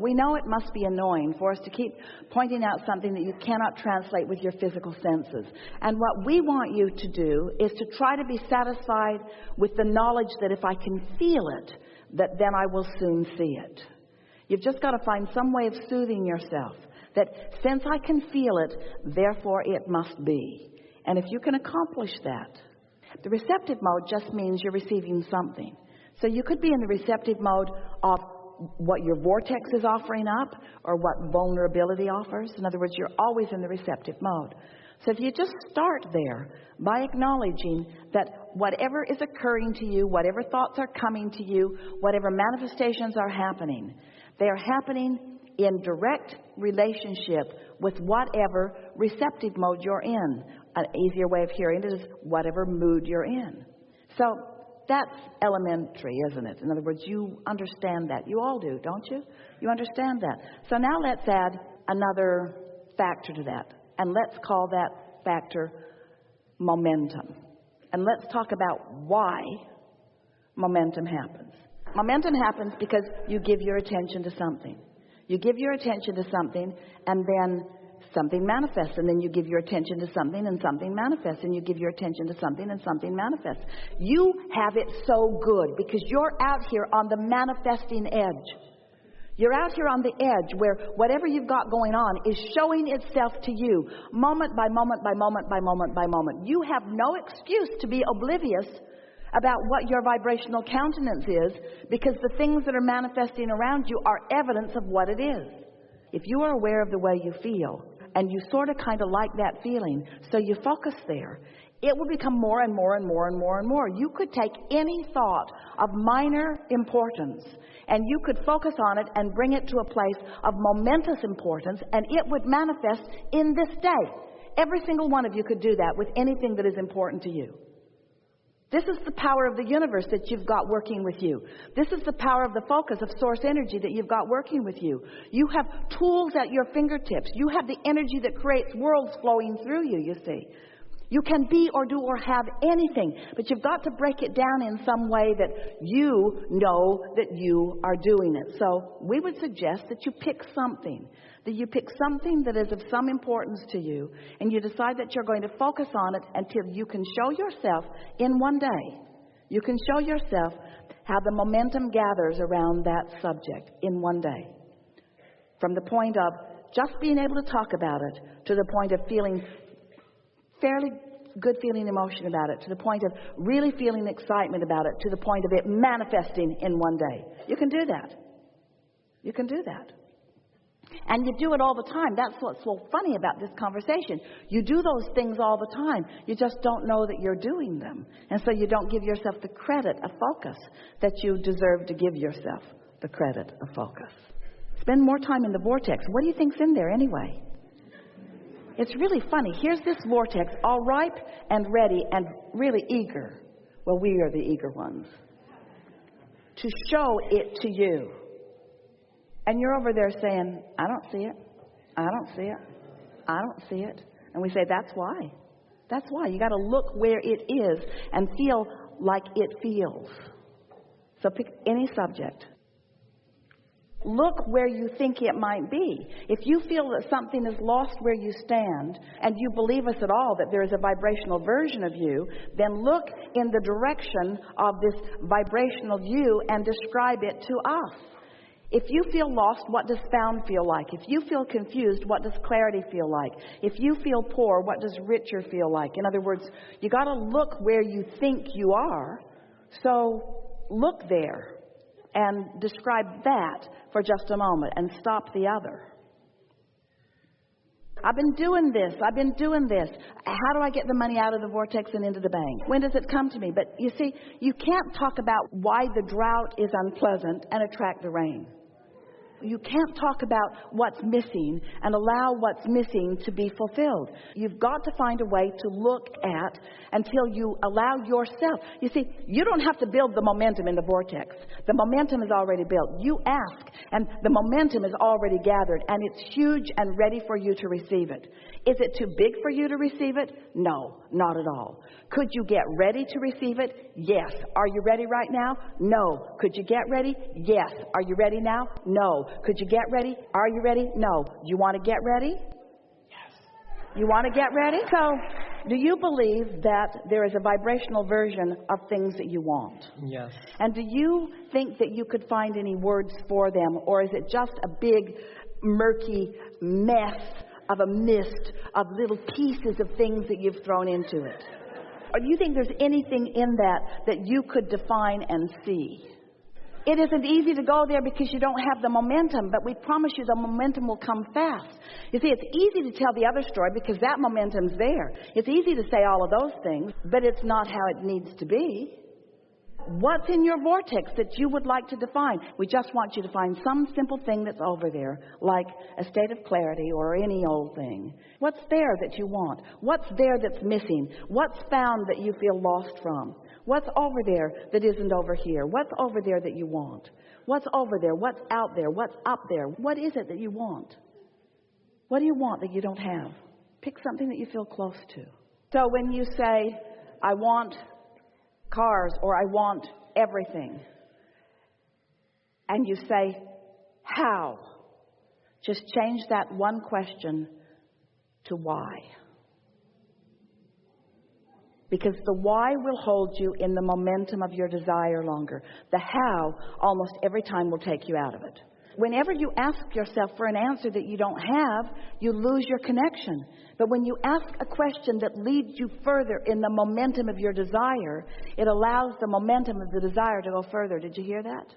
we know it must be annoying for us to keep pointing out something that you cannot translate with your physical senses. And what we want you to do is to try to be satisfied with the knowledge that if I can feel it, that then I will soon see it. You've just got to find some way of soothing yourself, that since I can feel it, therefore it must be. And if you can accomplish that, the receptive mode just means you're receiving something. So you could be in the receptive mode of what your vortex is offering up or what vulnerability offers. In other words, you're always in the receptive mode. So if you just start there by acknowledging that whatever is occurring to you, whatever thoughts are coming to you, whatever manifestations are happening, they are happening in direct relationship with whatever receptive mode you're in. An easier way of hearing it is whatever mood you're in. So that's elementary, isn't it? In other words, you understand that. You all do, don't you? You understand that. So now let's add another factor to that. And let's call that factor momentum. And let's talk about why momentum happens. Momentum happens because you give your attention to something. You give your attention to something, and then something manifests, and then you give your attention to something, and something manifests, and you give your attention to something, and something manifests. You have it so good because you're out here on the manifesting edge. You're out here on the edge where whatever you've got going on is showing itself to you moment by moment by moment by moment by moment. You have no excuse to be oblivious about what your vibrational countenance is, because the things that are manifesting around you are evidence of what it is. If you are aware of the way you feel, and you sort of kind of like that feeling, so you focus there, it will become more and more and more and more and more. You could take any thought of minor importance, and you could focus on it and bring it to a place of momentous importance, and it would manifest in this day. Every single one of you could do that with anything that is important to you. This is the power of the universe that you've got working with you. This is the power of the focus of source energy that you've got working with you. You have tools at your fingertips. You have the energy that creates worlds flowing through you, you see. You can be or do or have anything, but you've got to break it down in some way that you know that you are doing it. So we would suggest that you pick something, that is of some importance to you, and you decide that you're going to focus on it until you can show yourself in one day. You can show yourself how the momentum gathers around that subject in one day. From the point of just being able to talk about it to the point of feeling fairly good feeling emotion about it, to the point of really feeling excitement about it, to the point of it manifesting in one day. You can do that. You can do that. And you do it all the time. That's what's so funny about this conversation. You do those things all the time. You just don't know that you're doing them. And so you don't give yourself the credit of focus that you deserve to give yourself the credit of focus. Spend more time in the vortex. What do you think's in there anyway? It's really funny. Here's this vortex, all ripe and ready and really eager. Well, we are the eager ones. To show it to you. And you're over there saying, I don't see it. I don't see it. I don't see it. And we say, that's why. That's why. You got to look where it is and feel like it feels. So pick any subject. Look where you think it might be. If you feel that something is lost where you stand, and you believe us at all that there is a vibrational version of you, then look in the direction of this vibrational you and describe it to us. If you feel lost, what does found feel like? If you feel confused, what does clarity feel like? If you feel poor, what does richer feel like? In other words, you got to look where you think you are. So look there and describe that for just a moment and stop the other. I've been doing this. How do I get the money out of the vortex and into the bank? When does it come to me? But you see, you can't talk about why the drought is unpleasant and attract the rain. You can't talk about what's missing and allow what's missing to be fulfilled. You've got to find a way to look at until you allow yourself. You see, you don't have to build the momentum in the vortex. The momentum is already built. You ask, and the momentum is already gathered, and it's huge and ready for you to receive it. Is it too big for you to receive it? No, not at all. Could you get ready to receive it? Yes. Are you ready right now? No. Could you get ready? Yes. Are you ready now? No. Could you get ready? Are you ready? No. Do you want to get ready? Yes. You want to get ready? So, do you believe that there is a vibrational version of things that you want? Yes. And do you think that you could find any words for them? Or is it just a big, murky mess of a mist of little pieces of things that you've thrown into it? Or do you think there's anything in that you could define and see? It isn't easy to go there because you don't have the momentum, but we promise you the momentum will come fast. You see, it's easy to tell the other story because that momentum's there. It's easy to say all of those things, but it's not how it needs to be. What's in your vortex that you would like to define? We just want you to find some simple thing that's over there, like a state of clarity or any old thing. What's there that you want? What's there that's missing? What's found that you feel lost from? What's over there that isn't over here? What's over there that you want? What's over there? What's out there? What's up there? What is it that you want? What do you want that you don't have? Pick something that you feel close to. So when you say, I want cars, or I want everything, and you say, how? Just change that one question to why. Because the why will hold you in the momentum of your desire longer. The how, almost every time, will take you out of it. Whenever you ask yourself for an answer that you don't have, you lose your connection. But when you ask a question that leads you further in the momentum of your desire, it allows the momentum of the desire to go further. Did you hear that?